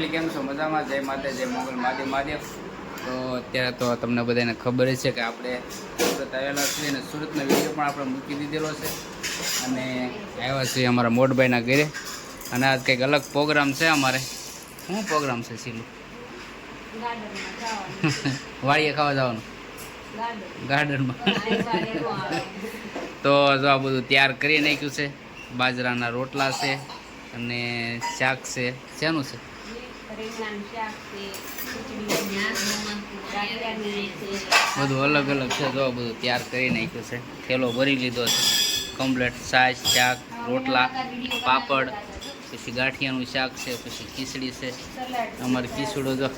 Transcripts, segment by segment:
Family કેમ છો? મજામાં? જય માતા, જય મંગલ, મહાદેવ મહાદેવ. તો અત્યારે તો તમને બધાને ખબર છે કે આપણે સુરત આવેલા છીએ અને સુરતનો વિડીયો પણ આપણે મૂકી દીધેલો છે અને આવ્યા છીએ અમારા મોટભાઈના ઘરે. અને આજ કંઈક અલગ પ્રોગ્રામ છે અમારે. શું પ્રોગ્રામ છે સીલું? વાડીએ ખાવા જવાનું ગાર્ડનમાં. તો જો આ બધું તૈયાર કરી નાખ્યું છે. બાજરાના રોટલા છે અને શાક છે. શેનું છે? બધું અલગ અલગ છે. જો બધું તૈયાર કરી નાખ્યું છે. થેલો ભરી લીધો છે કમ્પ્લેટ. છાશ, શાક, રોટલા, પાપડ, પછી ગાંઠિયાનું શાક છે, પછી ખીચડી છે. અમારે ખીચડો જો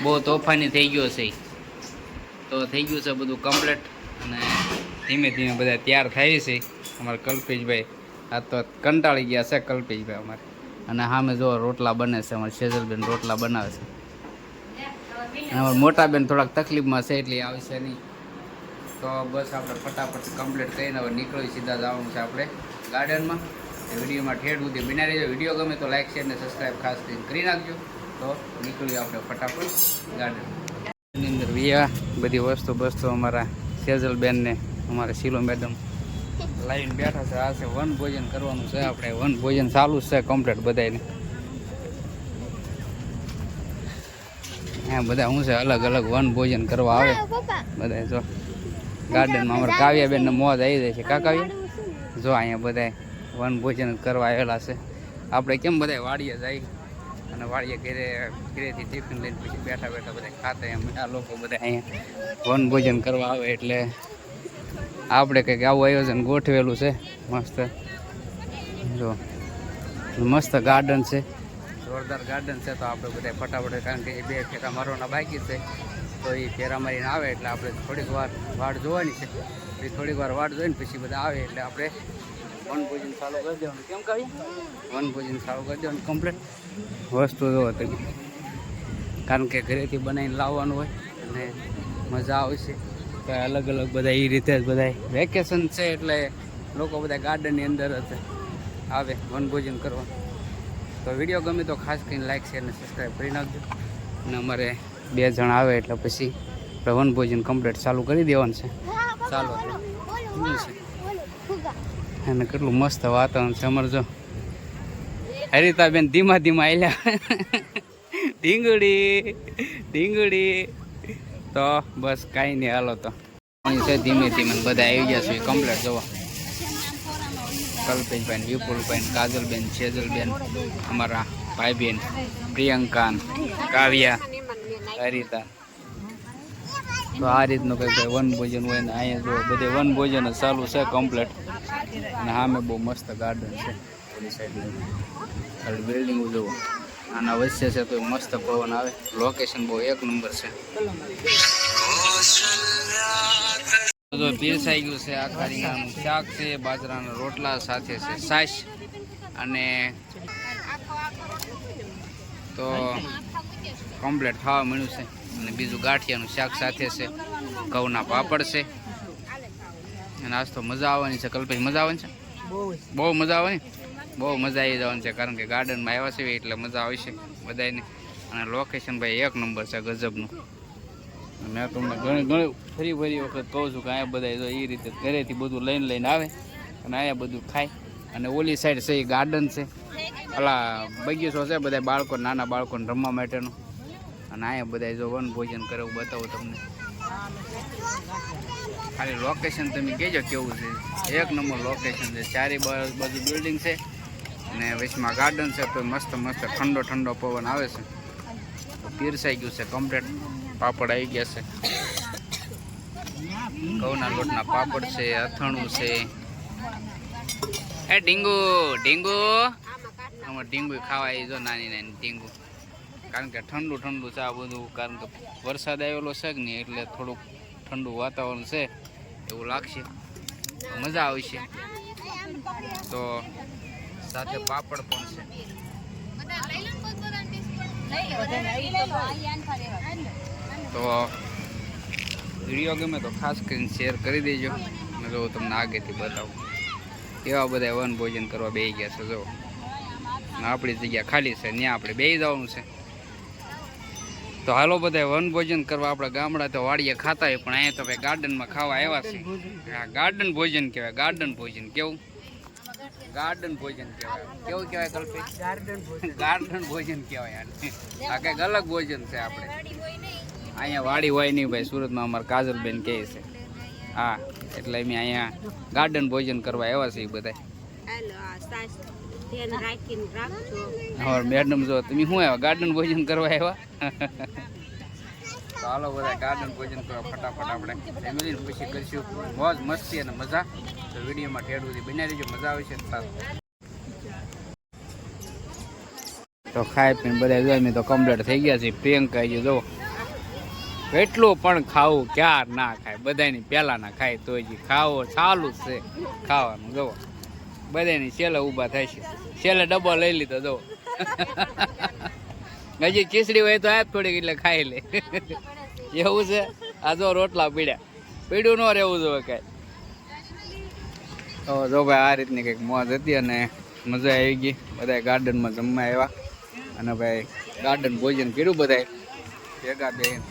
બહુ તોફાની થઈ ગયો છે. તો થઈ ગયું છે બધું કમ્પ્લેટ અને ધીમે ધીમે બધા તૈયાર થાય છે. અમારા કલ્પેશભાઈ આ તો કંટાળી ગયા છે કલ્પેશભાઈ અમારે. અને સામે જો રોટલા બને છે. અમારે સેજલબેન રોટલા બનાવે છે. અને અમારા મોટા બેન થોડાક તકલીફમાં છે એટલે આવશે નહીં. તો બસ આપણે ફટાફટ કમ્પ્લીટ કરીને હવે નીકળી સીધા જવાનું છે આપણે ગાર્ડનમાં. વિડીયોમાં ઠેઠ સુધી બિના રહેજો. વિડીયો ગમે તો લાઈક શેર અને સબસ્ક્રાઈબ ખાસ કરી નાખજો. તો નીકળીએ આપણે ફટાફટ ગાર્ડનની અંદર. વિયા બધી વસ્તુ અમારા સેજલબેનને અમારા શીલો મેડમ લાવીને બેઠા છે. આ છે વન ભોજન કરવાનું છે આપણે. વન ભોજન ચાલુ છે કમ્પ્લીટ બધાને. હા બધા શું છે અલગ અલગ વન ભોજન કરવા આવે બધા. જો ગાર્ડનમાં અમારા કાવ્યાબેનને મોજ આવી જાય છે. કા કાવ્ય જો અહીંયા બધા વન ભોજન કરવા આવેલા છે. આપણે કેમ બધા વાડીએ જાય અને વાડીએ ઘરેથી ટિફિન લઈને પછી બેઠા બધા ખાતા એમ આ લોકો બધા અહીંયા વન ભોજન કરવા આવે એટલે આપણે કંઈક આવું આયોજન ગોઠવેલું છે મસ્ત. જો મસ્ત ગાર્ડન છે, જોરદાર ગાર્ડન છે. તો આપણે બધા ફટાફટ, કારણ કે એ 2 ફેરા મારવાના બાકી છે, તો એ ફેરા મારીને આવે એટલે આપણે થોડીક વાર વાટ જોવાની છે. પછી થોડીક વાર વાટ જોઈને પછી બધા આવે એટલે આપણે વનભોજન ચાલુ કરી દેવાનું. કેમ કહીએ વનભોજન ચાલુ કરી દેવાનું કમ્પ્લીટ. વસ્તુ જોવો તમે, કારણ કે ઘરેથી બનાવીને લાવવાનું હોય અને મજા આવશે. તો અલગ અલગ બધા એ રીતે જ બધા વેકેશન છે એટલે લોકો બધા ગાર્ડનની અંદર જ આવે વનભોજન કરવા. તો વિડીયો ગમે તો ખાસ કરીને લાઈક શેર અને સબસ્ક્રાઈબ કરી નાખજો. અને અમારે 2 જણ આવે એટલે પછી આપણે વનભોજન કમ્પ્લીટ ચાલુ કરી દેવાનું છે. ચાલો છે અને કેટલું મસ્ત વાતાવરણ છે અમારે. જો હરિતાબેન ધીમા ધીમા આલ્યા ઢીંગડી. તો બસ કાંઈ નહીં, હાલો તો ધીમે ધીમે બધા આવી ગયા છે કમ્પ્લીટ. જોવા કલ્પેશભાઈ, વિપુલભાઈ, કાજલબેન, સેજલબેન, અમારા ભાઈબેન પ્રિયંકા, કાવ્યા, હરિતા. તો આ રીતનું કંઈક વનભોજન હોય ને અહીંયા જો બધે વનભોજન જ ચાલુ છે કમ્પ્લીટ. અને સામે બહુ મસ્ત ગાર્ડન છે ઓલી સાઈડ. બિલ્ડિંગ જોવો આના વચ્ચે છે તો મસ્ત પવન આવે. લોકેશન બહુ 1 નંબર છે. જો પીરસાઈ ગયું છે આખા રીંગણાનું શાક છે, બાજરાના રોટલા સાથે છે છાશ અને તો કમ્પ્લીટ ખાવા મળ્યું છે. અને બીજું ગાંઠિયાનું શાક સાથે છે, ઘઉંના પાપડ છે. અને આજ તો મજા આવવાની છે. કલ્પેશ મજા આવવાની છે, બહુ મજા આવવાની, બહુ મજા આવી જવાની છે. કારણ કે ગાર્ડનમાં આવ્યા છે એટલે મજા આવશે બધાને. અને લોકેશન ભાઈ 1 નંબર છે, ગજબનું. મેં તમને ઘણી ફરી વખત કહું છું કે અહીંયા બધા જો એ રીતે ઘરેથી બધું લઈને આવે અને અહીંયા બધું ખાય. અને ઓલી સાઈડ છે એ ગાર્ડન છે, ઓલા બગીચો છે બધા બાળકો, નાના બાળકોને રમવા માટેનું. અને અહીંયા બધા જો વન ભોજન કરે એવું બતાવું તમને. ખાલી લોકેશન તમે કહેજો કેવું છે. 1 નંબર લોકેશન છે. ચારે બાજુ બિલ્ડિંગ છે અને વચમાં ગાર્ડન છે. તો મસ્ત ઠંડો પવન આવે છે. તો પીરસાઈ ગયું છે કમ્પ્લીટ. પાપડ આવી ગયા છે, ઘઉંના લોટના પાપડ છે, અથાણું છે. એ ઢીંગુ અમારે ઢીંગુ ખાવા આવી જો નાની ઢીંગુ. કારણ કે ઠંડુ છે આ બધું. કારણ કે વરસાદ આવેલો છે કે નહીં એટલે થોડુંક ઠંડુ વાતાવરણ છે એવું લાગશે. મજા આવશે. તો સાથે પાપડ પણ છે. તો વિડીયો ગમે તો ખાસ કરીને શેર કરી દેજો. અને જો તમને આગળથી બતાવું કેવા બધા વન ભોજન કરવા બેસી ગયા છે. જો આપણી જગ્યા ખાલી છે, ત્યાં આપણે બેસી જવાનું છે. તો હાલો બધા વનભોજન કરવા. આપણા ગામડા તો વાડીએ ખાતા હોય, પણ અહીંયા તો ભાઈ ગાર્ડનમાં ખાવા આવ્યા છે. હા, ગાર્ડન ભોજન કહેવાય. ગાર્ડન ભોજન કેવું? ગાર્ડન ભોજન કહેવાય. કેવું કહેવાય કલ્પી? ગાર્ડન ભોજન કહેવાય. આ કંઈક અલગ ભોજન છે. આપણે અહીંયા વાડી હોય નહીં ભાઈ. સુરતમાં અમારા કાજલબેન કહે છે. હા, એટલે અમે અહીંયા ગાર્ડન ભોજન કરવા આવ્યા છીએ બધા. હા મેડમ, જો તમે શું આવ્યા? ગાર્ડન ભોજન કરવા આવ્યા? તો હાલો બધા ગાર્ડન ભોજન કરવા ફટાફટ આપણે ફેમિલીને પછી કરીશું મોજ મસ્તી અને મજા. તો વિડીયોમાં ઠેડું બનાવી દેજો, મજા આવે છે. તો ખાઈ પીને બધા જોઈ મેં તો કમ્પ્લીટ થઈ ગયા છે. પ્રિયંકા આવી જો કેટલું પણ ખાવું ક્યાર ના ખાય, બધાની પહેલા ના ખાય તો હજી ખાવો ચાલુ જ છે ખાવાનું. જુઓ બધાની છેલ્લે ઊભા થાય છે. છેલ્લે ડબ્બો લઈ લીધો જુઓ. હજી ખીચડી હોય તો આ થોડીક એટલે ખાઈ લે એવું છે. આ જો રોટલા પીડ્યું ન રહેવું જોઈએ કાંઈ. તો જો ભાઈ આ રીતની કંઈક મોજ હતી અને મજા આવી ગઈ. બધા ગાર્ડનમાં જમવા આવ્યા અને ભાઈ ગાર્ડન ભોજન કર્યું. બધા ભેગા બેન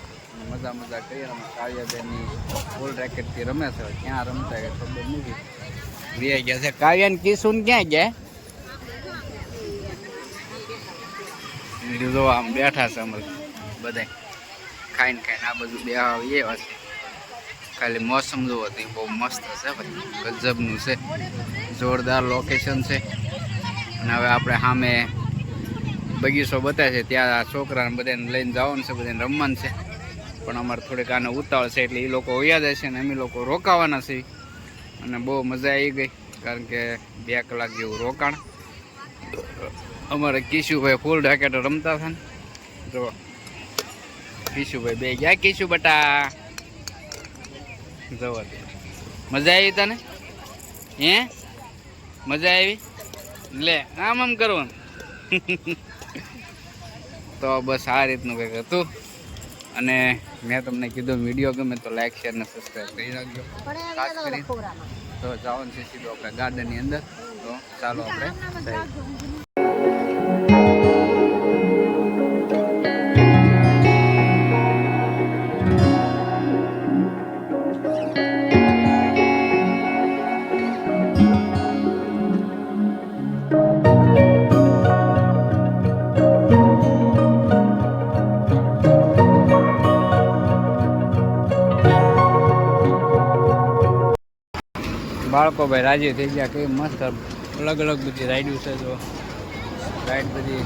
મજા કરી. કાવ્યાબેનની ફૂલ રેકેટથી રમે છે. ક્યાં રમતા ખબર નથી. વે ગયા છે કાવ્યાને કિશુન ક્યાં ગયા? જો આમ બેઠા છે અમારે બધા ખાઈને આ બધું બે એવા છે. ખાલી મોસમ જોવો તો બહુ મસ્ત છે ભાઈ, ગજબનું છે. જોરદાર લોકેશન છે. અને હવે આપણે સામે બગીચો બતાવે છે, ત્યાં છોકરાને બધાને લઈને જવાનું છે, બધાને રમવાનું છે. પણ અમારે થોડીક આને ઉતાવળ છે એટલે એ લોકો વયા જાય છે ને અમે લોકો રોકાવાના છીએ. અને બહુ મજા આવી ગઈ, કારણ કે 2 કલાક જેવું રોકાણ. અમારે કિશુભાઈ ફૂલ રેકેટ રમતા હતા ને. જો કિશુભાઈ બે ગયા. કિશુ બટા જવા દે. મજા આવી તને? હે મજા આવી? લે આમ કરવાનું. તો બસ આ રીતનું કંઈક હતું. અને મેં તમને કીધું વિડીયો ગમે તો લાઈક શેર ને સબસ્ક્રાઈબ કરી નાખજો. ખાસ કરી તો જવાનું છે સીધું આપણે ગાર્ડનની અંદર. તો ચાલો આપણે બાળકો ભાઈ રાજી થઈ ગયા. કઈ મસ્ત અલગ અલગ બધી રાઈડ્યું છે. જો રાઈડ બધી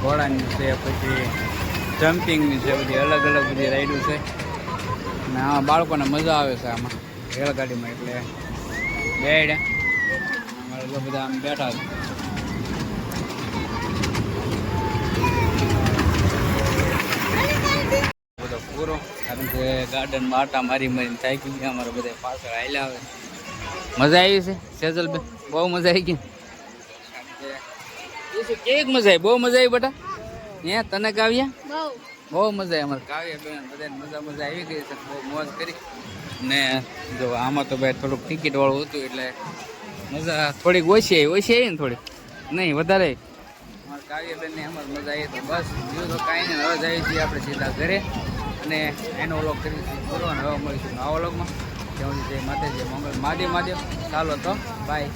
ઘોડાની છે, પછી જમ્પિંગની છે, બધી અલગ અલગ બધી રાઈડ્યું છે. અને આમાં બાળકોને મજા આવે છે આમાં રેલગાડીમાં. એટલે બેડ્યા અમારે તો બધા આમ બેઠા છે. બધો પૂરો, કારણ કે ગાર્ડનમાં આટા મારીને થાકી ગયા. અમારે બધા પાછળ હાલ્યા આવે. મજા આવી છે સેજલબેન? બહુ મજા આવી ગઈ. કેવી મજા આવી? બહુ મજા આવી બેટા. હે તને કાવ્યા? બહુ મજા આવી. અમારે કાવ્યાબેન બધાને મજા આવી ગઈ છે. બહુ મોજ કરી. ને જો આમાં તો ભાઈ થોડુંક ટિકિટ વાળું હતું એટલે મજા થોડીક ઓછી આવી ને થોડીક નહીં વધારે. અમારે કાવ્યાબેનને અમારે મજા આવી. તો બસ બીજું તો કાંઈ નહીં. હવે જઈએ છીએ આપણે સીધા ઘરે અને એનો વ્લોગ કરીશું પૂરો. અને હવે મળીશું નવા વ્લોગમાં. જય માતાજી, મંગળ મહાદેવ. ચાલો તો બાય.